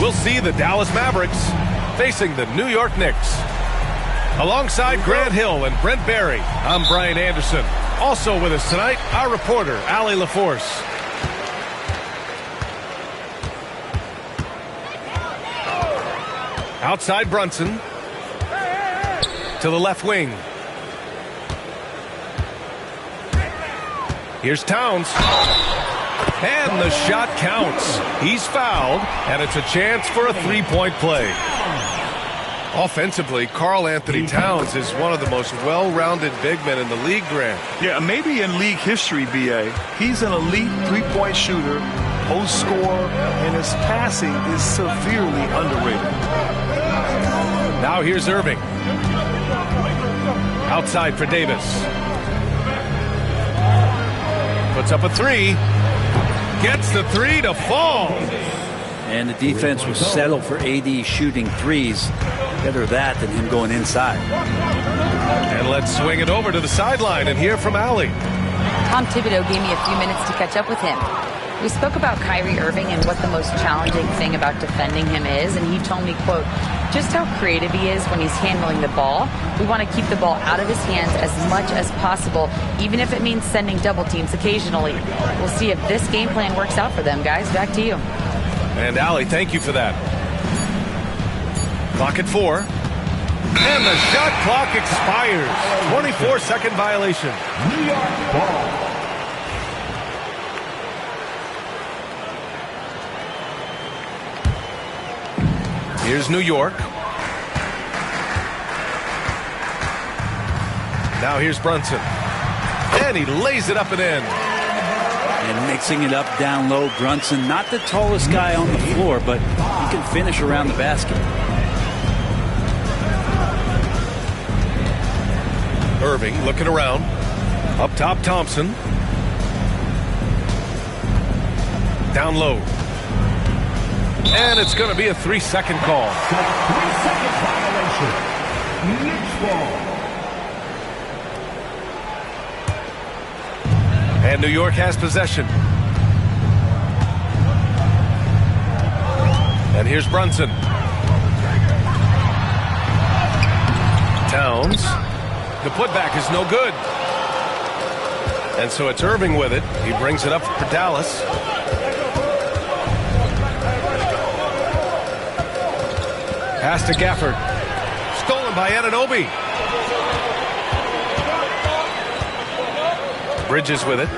we'll see the Dallas Mavericks facing the New York Knicks. Alongside Grant Hill and Brent Barry, I'm Brian Anderson. Also with us tonight, our reporter, Allie LaForce. Outside Brunson. To the left wing. Here's Towns. And the shot counts. He's fouled, and it's a chance for a three-point play. Offensively, Karl Anthony Towns is one of the most well-rounded big men in the league, Grant. Yeah, maybe in league history, B.A. He's an elite three-point shooter, post scorer, and his passing is severely underrated. Now here's Irving. Outside for Davis. Puts up a three. Gets the three to fall. And the defense was settled for AD shooting threes. Better that than him going inside. And let's swing it over to the sideline and hear from Allie. Tom Thibodeau gave me a few minutes to catch up with him. We spoke about Kyrie Irving and what the most challenging thing about defending him is, and he told me, quote, just how creative he is when he's handling the ball. We want to keep the ball out of his hands as much as possible, even if it means sending double teams occasionally. We'll see if this game plan works out for them, guys. Back to you. And Allie, thank you for that. Clock at 4. And the shot clock expires. 24-second violation. New York ball. Here's New York. Now here's Brunson. And he lays it up and in. And mixing it up down low, Brunson, not the tallest guy on the floor, but he can finish around the basket. Irving looking around. Up top, Thompson. Down low. And it's going to be a 3-second call. 3-second violation. Knicks ball. And New York has possession. And here's Brunson. Towns. The putback is no good. And so it's Irving with it. He brings it up for Dallas. Pass to Gafford. Stolen by Anunoby. Bridges with it.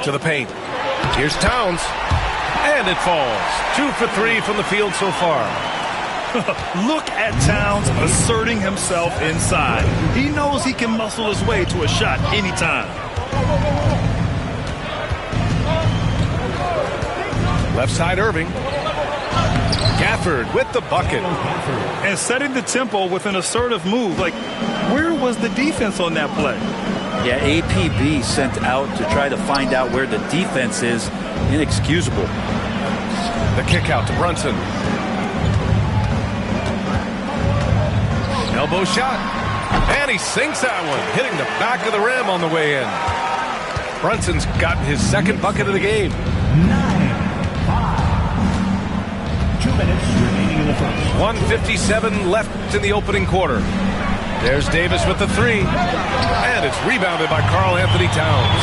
To the paint. Here's Towns. And it falls. 2 for 3 from the field so far. Look at Towns asserting himself inside. He knows he can muscle his way to a shot anytime. Left side Irving. Gafford with the bucket. And setting the tempo with an assertive move. Like, where was the defense on that play? Yeah, APB sent out to try to find out where the defense is. Inexcusable. The kick out to Brunson. Elbow shot. And he sinks that one, hitting the back of the rim on the way in. Brunson's gotten his second bucket of the game. 9-5. 2 minutes remaining in the first. 1:57 left in the opening quarter. There's Davis with the three. And it's rebounded by Karl Anthony Towns.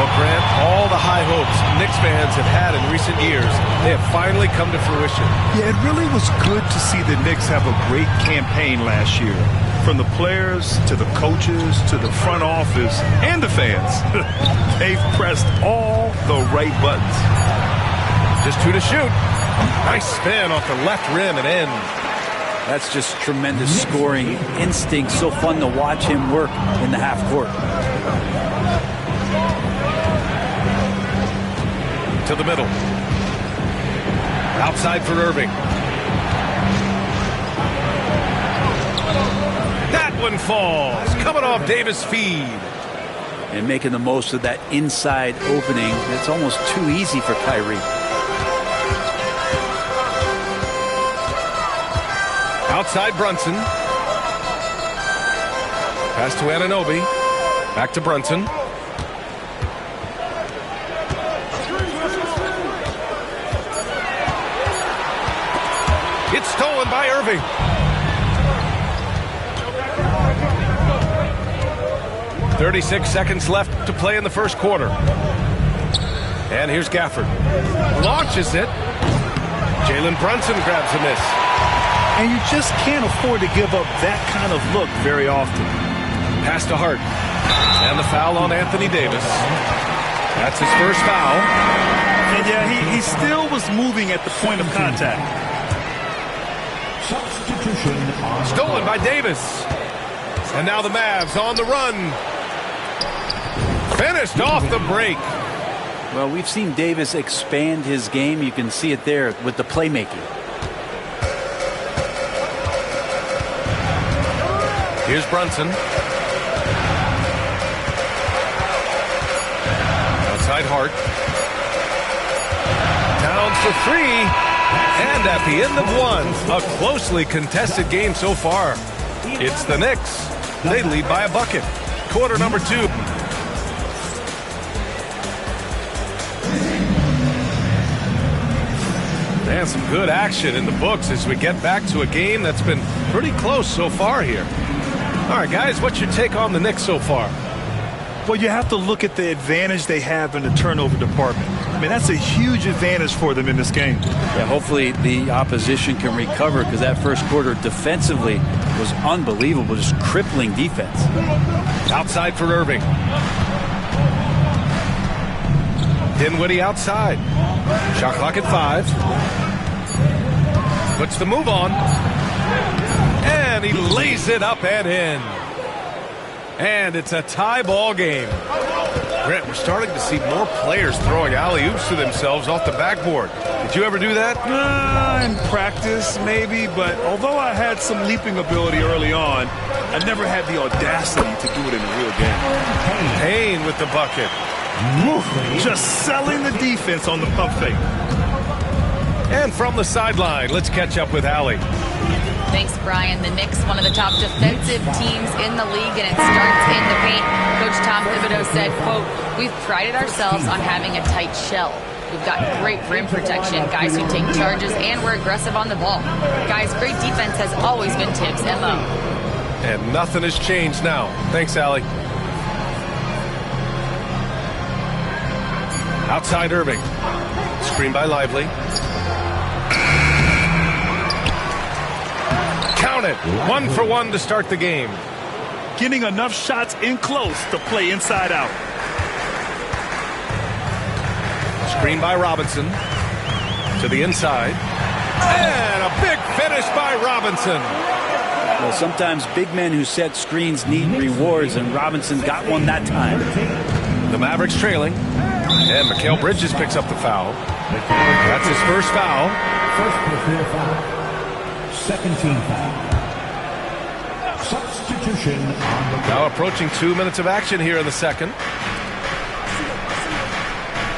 Well, Grant, all the high hopes Knicks fans have had in recent years, they have finally come to fruition. Yeah, it really was good to see the Knicks have a great campaign last year. From the players to the coaches to the front office and the fans. They've pressed all the right buttons. Just 2 to shoot. Nice spin off the left rim and in. That's just tremendous scoring instinct. So fun to watch him work in the half court. To the middle. Outside for Irving. That one falls. Coming off Davis' feed. And making the most of that inside opening. It's almost too easy for Kyrie. Outside Brunson. Pass to Anunoby. Back to Brunson. Stolen by Irving. "36 seconds left to play in the first quarter. And here's Gafford. Launches it. Jalen Brunson grabs a miss. And you just can't afford to give up that kind of look very often. Pass to Hart. And the foul on Anthony Davis. That's his first foul. And yeah, he still was moving at the point of contact. Substitution on Stolen by Davis. And now the Mavs on the run. Finished off the break. Well, we've seen Davis expand his game. You can see it there with the playmaking. Here's Brunson. Outside Hart. Towns for three. And at the end of one, a closely contested game so far. It's the Knicks. They lead by a bucket. Quarter number 2. And some good action in the books as we get back to a game that's been pretty close so far here. All right, guys, what's your take on the Knicks so far? Well, you have to look at the advantage they have in the turnover department. I mean, that's a huge advantage for them in this game. Yeah, hopefully the opposition can recover, because that first quarter defensively was unbelievable, just crippling defense. Outside for Irving. Dinwiddie outside. Shot clock at 5. Puts the move on. And he lays it up and in. And it's a tie ball game. Grant, we're starting to see more players throwing alley-oops to themselves off the backboard. Did you ever do that? In practice, maybe, but although I had some leaping ability early on, I never had the audacity to do it in a real game. Payne with the bucket. Just selling the defense on the pump fake. And from the sideline, let's catch up with Allie. Thanks, Brian. The Knicks, one of the top defensive teams in the league, and it starts in the paint. Coach Tom Thibodeau said, quote, "We've prided ourselves on having a tight shell. We've got great rim protection, guys who take charges, and we're aggressive on the ball. Guys, great defense has always been Tibbs' MO." And nothing has changed now. Thanks, Allie. Outside Irving. Screen by Lively. Count it. 1 for 1 to start the game. Getting enough shots in close to play inside out. Screen by Robinson. To the inside. And a big finish by Robinson. Well, sometimes big men who set screens need rewards, and Robinson got one that time. The Mavericks trailing. And Mikal Bridges picks up the foul. That's his first foul. First personal foul. Second team foul. Substitution on the Now approaching 2 minutes of action here in the second.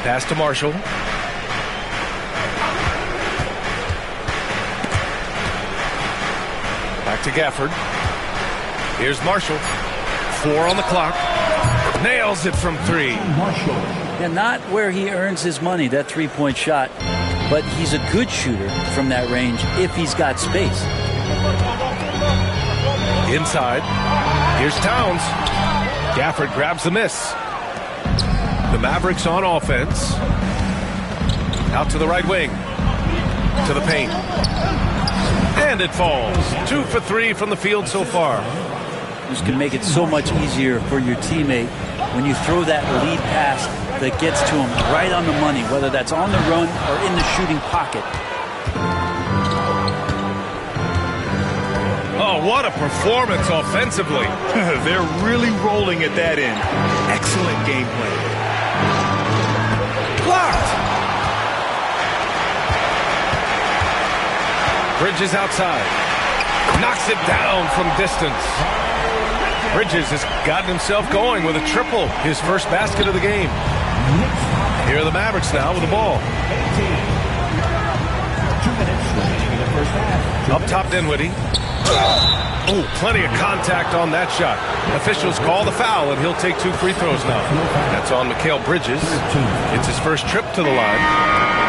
Pass to Marshall. Back to Gafford. Here's Marshall. 4 on the clock. Nails it from 3. Marshall. And not where he earns his money, that three-point shot, but he's a good shooter from that range if he's got space. Inside. Here's Towns. Gafford grabs the miss. The Mavericks on offense. Out to the right wing. To the paint. And it falls. 2 for 3 from the field so far. This can make it so much easier for your teammate when you throw that lead pass that gets to him right on the money, whether that's on the run or in the shooting pocket. Oh, what a performance offensively. They're really rolling at that end. Excellent gameplay. Blocked. Bridges outside. Knocks it down from distance. Bridges has gotten himself going with a triple, his first basket of the game. Here are the Mavericks now with the ball. 2 minutes remaining in the first half. Up top, Dinwiddie. Oh, plenty of contact on that shot. Officials call the foul, and he'll take 2 free throws now. That's on Mikal Bridges. It's his first trip to the line.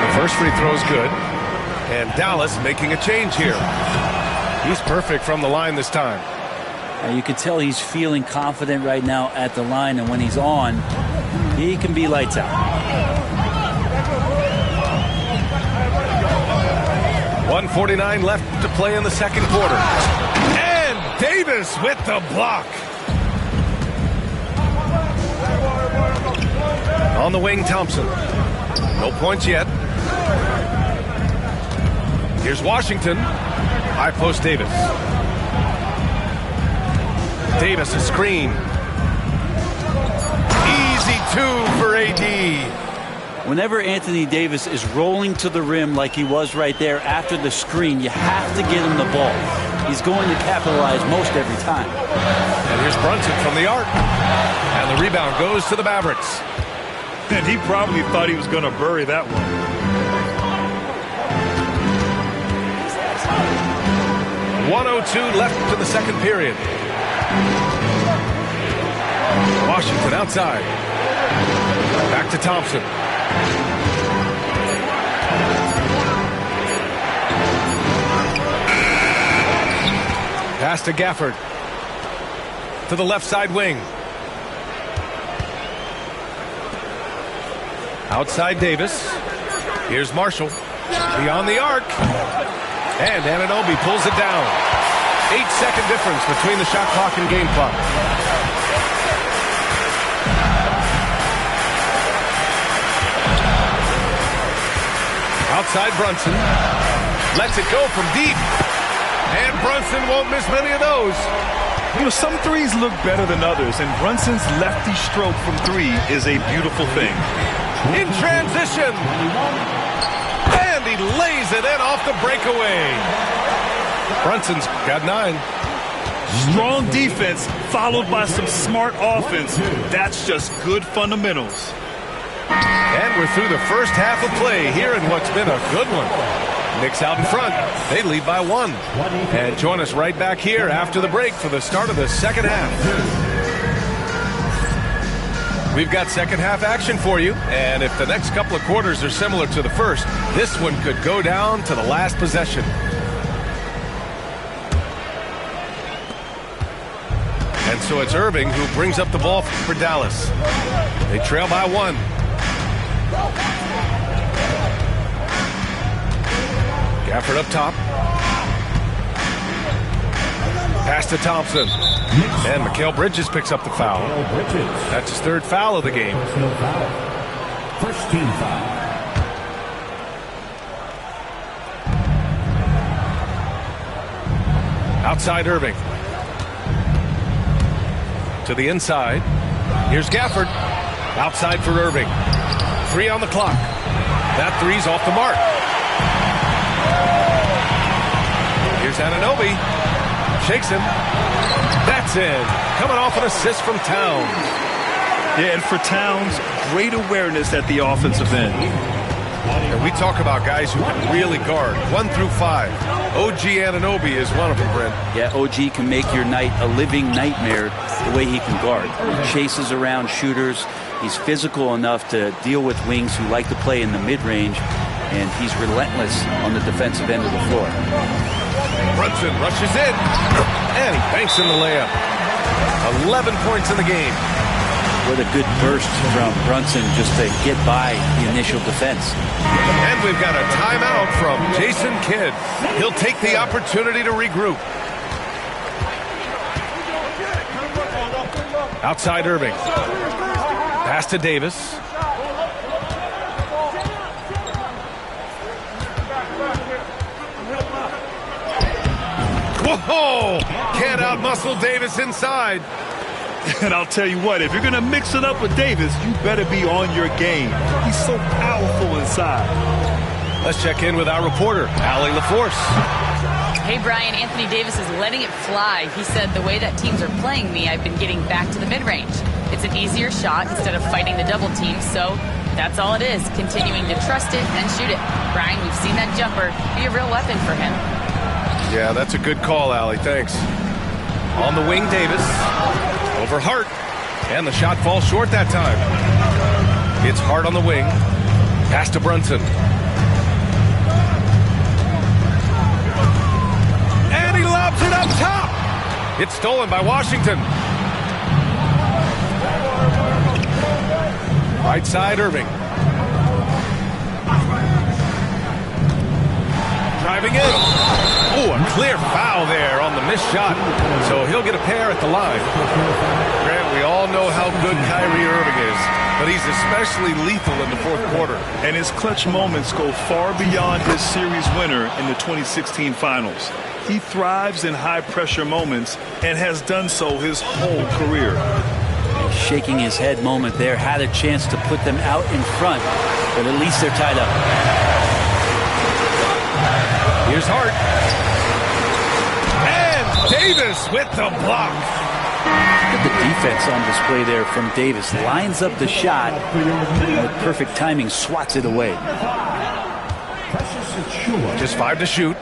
The first free throw is good. And Dallas making a change here. He's perfect from the line this time. You can tell he's feeling confident right now at the line, and when he's on, he can be lights out. 1:49 left to play in the second quarter. And Davis with the block. On the wing, Thompson. No points yet. Here's Washington. High post Davis. Davis a screen. Easy two for AD. Whenever Anthony Davis is rolling to the rim like he was right there after the screen, you have to get him the ball. He's going to capitalize most every time. And here's Brunson from the arc. And the rebound goes to the Mavericks. And he probably thought he was going to bury that one. 1:02 left to the second period. Washington outside. Back to Thompson. Pass to Gafford. To the left side wing. Outside Davis. Here's Marshall. Beyond the arc. And Anunoby pulls it down. 8-second difference between the shot clock and game clock. Outside Brunson. Lets it go from deep. And Brunson won't miss many of those. You know, some threes look better than others, and Brunson's lefty stroke from three is a beautiful thing. In transition. And he lays it in off the breakaway. Brunson's got 9. Strong defense followed by some smart offense. That's just good fundamentals. And we're through the first half of play here in what's been a good one. Knicks out in front. They lead by 1. And join us right back here after the break for the start of the second half. We've got second half action for you. And if the next couple of quarters are similar to the first, this one could go down to the last possession. And so it's Irving who brings up the ball for Dallas. They trail by 1. Gafford up top. Pass to Thompson. And Mikal Bridges picks up the foul. That's his 3rd foul of the game. First team foul. Outside Irving. To the inside. Here's Gafford. Outside for Irving. 3 on the clock. That 3's off the mark. Here's Anunoby. Shakes him. That's in. Coming off an assist from Towns. Yeah, and for Towns, great awareness at the offensive end. And we talk about guys who can really guard 1 through 5. OG Anunoby is one of them, Brent. Yeah, OG can make your night a living nightmare the way he can guard. He chases around shooters. He's physical enough to deal with wings who like to play in the mid-range, and he's relentless on the defensive end of the floor. Brunson rushes in, and he banks in the layup. 11 points in the game. What a good burst from Brunson just to get by the initial defense. And we've got a timeout from Jason Kidd. He'll take the opportunity to regroup. Outside Irving. Pass to Davis. Whoa! Can't outmuscle Davis inside. And I'll tell you what, if you're going to mix it up with Davis, you better be on your game. He's so powerful inside. Let's check in with our reporter, Allie LaForce. Hey, Brian, Anthony Davis is letting it fly. He said, the way that teams are playing me, I've been getting back to the mid-range. It's an easier shot instead of fighting the double team, so that's all it is, continuing to trust it and shoot it. Brian, we've seen that jumper be a real weapon for him. Yeah, that's a good call, Allie. Thanks. On the wing, Davis. Over Hart. And the shot falls short that time. It's Hart on the wing. Pass to Brunson. It's stolen by Washington. Right side, Irving. Driving in. Oh, a clear foul there on the missed shot. So he'll get a pair at the line. Grant, we all know how good Kyrie Irving is, but he's especially lethal in the fourth quarter. And his clutch moments go far beyond his series winner in the 2016 finals. He thrives in high-pressure moments and has done so his whole career. Shaking his head moment there, had a chance to put them out in front, but at least they're tied up. Here's Hart. And Davis with the block. Look at the defense on display there from Davis. Lines up the shot, and with perfect timing, swats it away. Just 5 to shoot.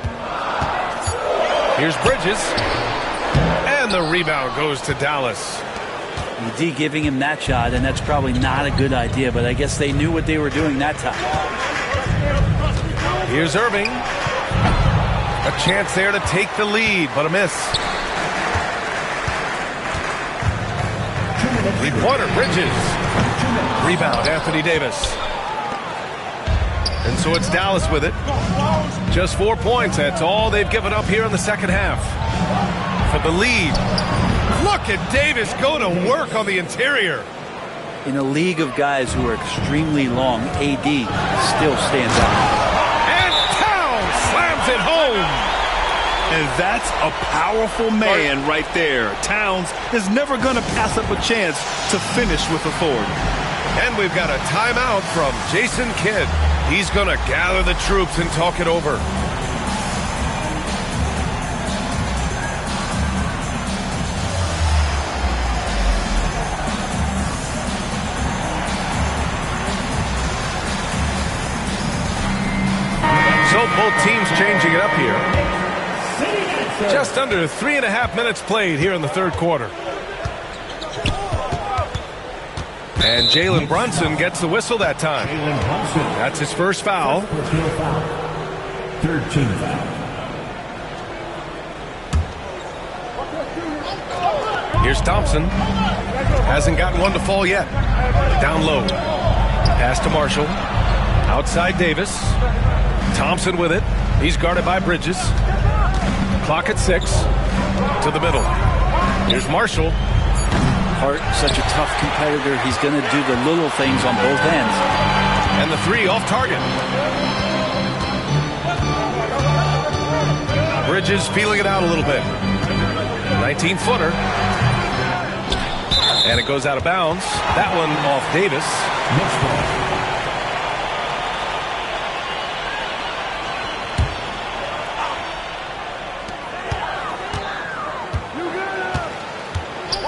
Here's Bridges. And the rebound goes to Dallas. ED giving him that shot, and that's probably not a good idea, but I guess they knew what they were doing that time. Here's Irving. A chance there to take the lead, but a miss. Three-pointer, Bridges. Rebound, Anthony Davis. And so it's Dallas with it. Just 4 points. That's all they've given up here in the second half. For the lead. Look at Davis go to work on the interior. In a league of guys who are extremely long, AD still stands out. And Towns slams it home. And that's a powerful man right there. Towns is never going to pass up a chance to finish with authority. And we've got a timeout from Jason Kidd. He's going to gather the troops and talk it over. So both teams changing it up here. Just under 3.5 minutes played here in the third quarter. And Jalen Brunson gets the whistle that time. That's his first foul. Third team foul. Here's Thompson. Hasn't gotten one to fall yet. Down low. Pass to Marshall. Outside Davis. Thompson with it. He's guarded by Bridges. Clock at 6. To the middle. Here's Marshall. Hart, such a tough competitor. He's going to do the little things on both ends. And the three off target. Bridges feeling it out a little bit. 19-footer. And it goes out of bounds. That one off Davis.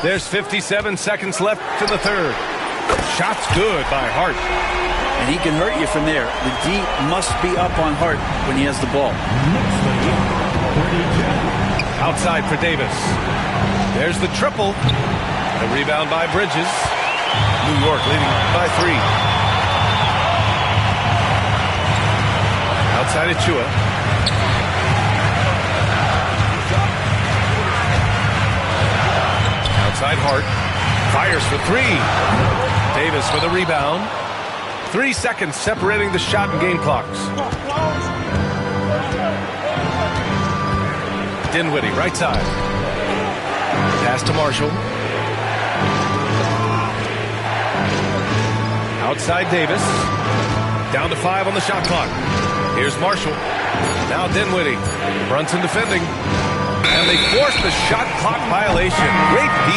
There's 57 seconds left in the third. Shot's good by Hart. And he can hurt you from there. The D must be up on Hart when he has the ball. Outside for Davis. There's the triple. The rebound by Bridges. New York leading by 3. Outside Achua. Outside Hart. Fires for 3. Davis with a rebound. 3 seconds separating the shot and game clocks. Dinwiddie, right side. Pass to Marshall. Outside Davis. Down to 5 on the shot clock. Here's Marshall. Now Dinwiddie. Brunson defending. And they force the shot clock violation. Great D.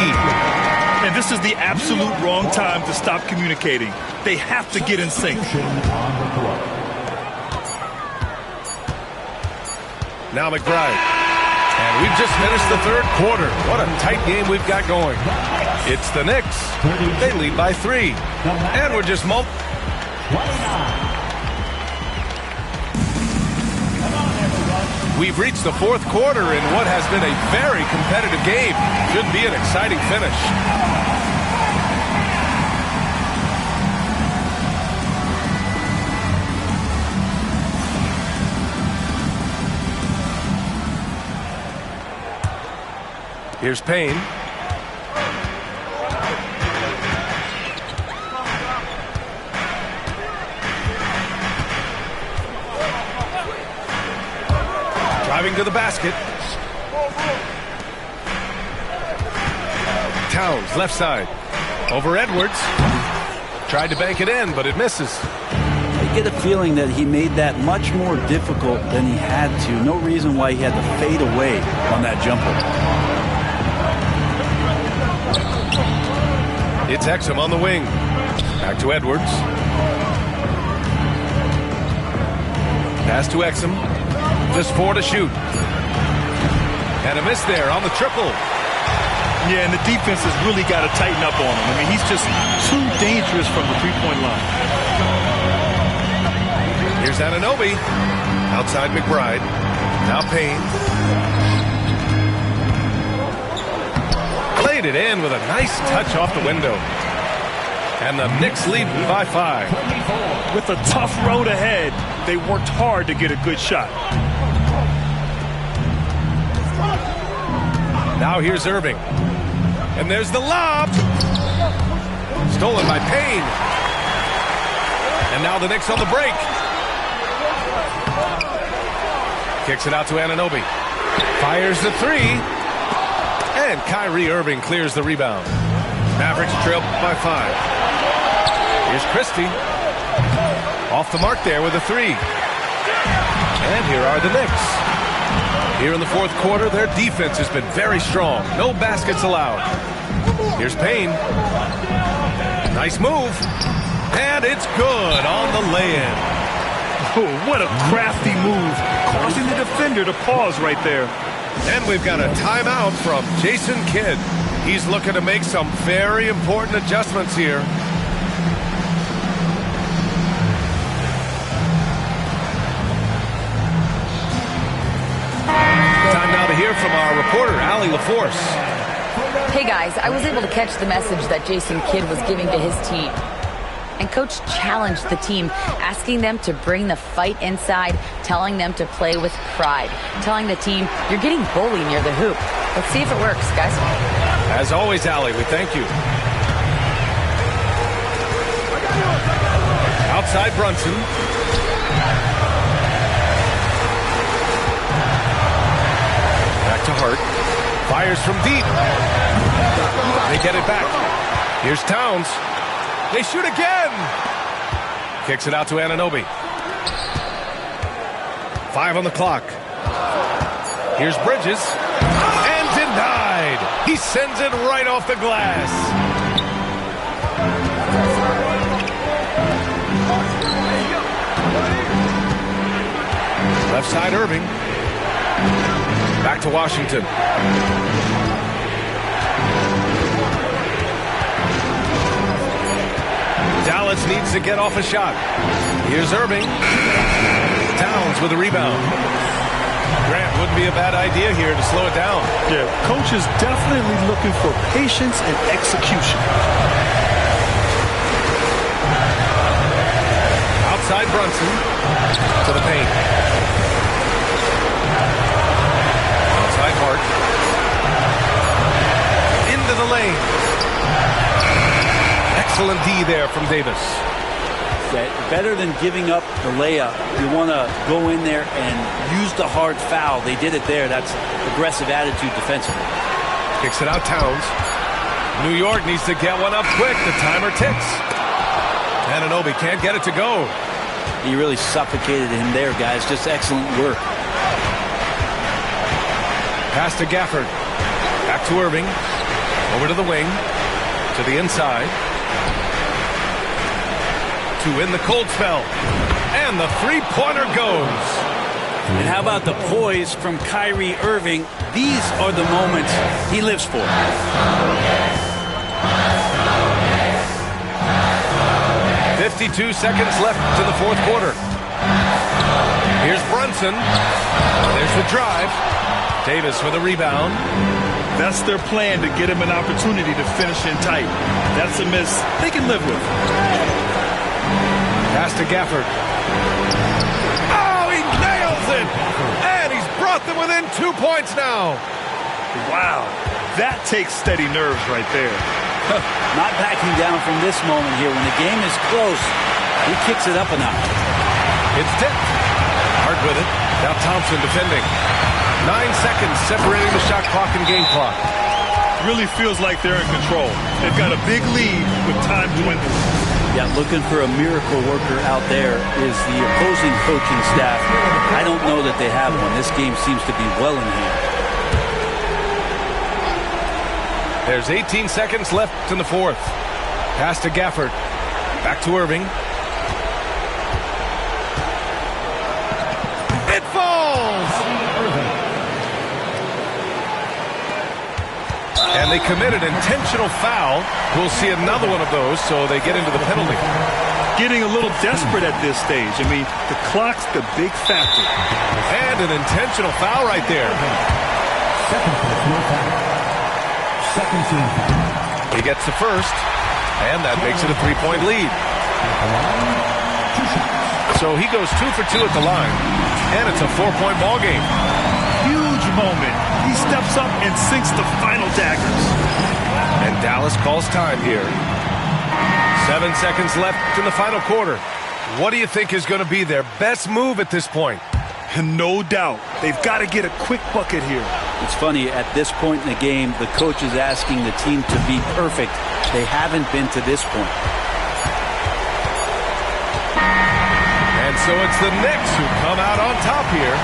And this is the absolute wrong time to stop communicating. They have to get in sync. Now McBride. And we've just finished the third quarter. What a tight game we've got going. It's the Knicks. They lead by 3. And we're just We've reached the fourth quarter in what has been a very competitive game. Should be an exciting finish. Here's Payne. Driving to the basket. Towns, left side. Over Edwards. Tried to bank it in, but it misses. I get a feeling that he made that much more difficult than he had to. No reason why he had to fade away on that jumper. It's Exum on the wing. Back to Edwards. Pass to Exum. Just 4 to shoot. And a miss there on the triple. Yeah, and the defense has really got to tighten up on him. I mean, he's just too dangerous from the three-point line. Here's Anunoby. Outside McBride. Now Payne. Played it in with a nice touch off the window. And the Knicks lead by 5. With a tough road ahead, they worked hard to get a good shot. Now here's Irving. And there's the lob. Stolen by Payne. And now the Knicks on the break. Kicks it out to Anunoby. Fires the 3. And Kyrie Irving clears the rebound. Mavericks trail by 5. Here's Christie. Off the mark there with a 3. And here are the Knicks. Here in the fourth quarter, their defense has been very strong. No baskets allowed. Here's Payne. Nice move. And it's good on the lay-in. Oh, what a crafty move. Causing the defender to pause right there. And we've got a timeout from Jason Kidd. He's looking to make some very important adjustments here. Time now to hear from our reporter, Allie LaForce. Hey guys, I was able to catch the message that Jason Kidd was giving to his team. And Coach challenged the team, asking them to bring the fight inside, telling them to play with pride, telling the team, you're getting bullied near the hoop. Let's see if it works, guys. As always, Allie, we thank you. Outside Brunson. Back to Hart. Fires from deep. They get it back. Here's Towns. They shoot again. Kicks it out to Anunoby. 5 on the clock. Here's Bridges. And denied. He sends it right off the glass. Left side Irving. Back to Washington. Dallas needs to get off a shot. Here's Irving. Towns with a rebound. Grant, wouldn't be a bad idea here to slow it down. Yeah, coach is definitely looking for patience and execution. Outside Brunson to the paint. Outside Hart. Into the lane. Excellent D there from Davis. Better than giving up the layup, you want to go in there and use the hard foul. They did it there. That's aggressive attitude defensively. Kicks it out Towns. New York needs to get one up quick. The timer ticks. Anunoby can't get it to go. He really suffocated him there, guys. Just excellent work. Pass to Gafford. Back to Irving. Over to the wing. To the inside. To win the cold spell. And the three-pointer goes. And how about the poise from Kyrie Irving? These are the moments he lives for. 52 seconds left to the fourth quarter. Here's Brunson. There's the drive. Davis with a rebound. That's their plan, to get him an opportunity to finish in tight. That's a miss they can live with. Pass to Gafford. Oh, he nails it! And he's brought them within 2 points now. Wow. That takes steady nerves right there. Not backing down from this moment here. When the game is close, he kicks it up a notch. It's tipped. Hard with it. Now Thompson defending. 9 seconds separating the shot clock and game clock. Really feels like they're in control. They've got a big lead with time dwindling. Yeah, looking for a miracle worker out there is the opposing coaching staff. I don't know that they have one. This game seems to be well in hand. There's 18 seconds left in the fourth. Pass to Gafford. Back to Irving. It falls! And they committed intentional foul. We'll see another one of those, so they get into the penalty. Getting a little desperate at this stage. I mean, the clock's the big factor. And an intentional foul right there. Second personal foul. Second team foul. He gets the first, and that makes it a 3-point lead. So he goes 2 for 2 at the line, and it's a 4-point ball game. Huge moment. He steps up and sinks the final daggers. And Dallas calls time here. 7 seconds left in the final quarter. What do you think is going to be their best move at this point? No doubt. They've got to get a quick bucket here. It's funny, at this point in the game, the coach is asking the team to be perfect. They haven't been to this point. And so it's the Knicks who come out on top here.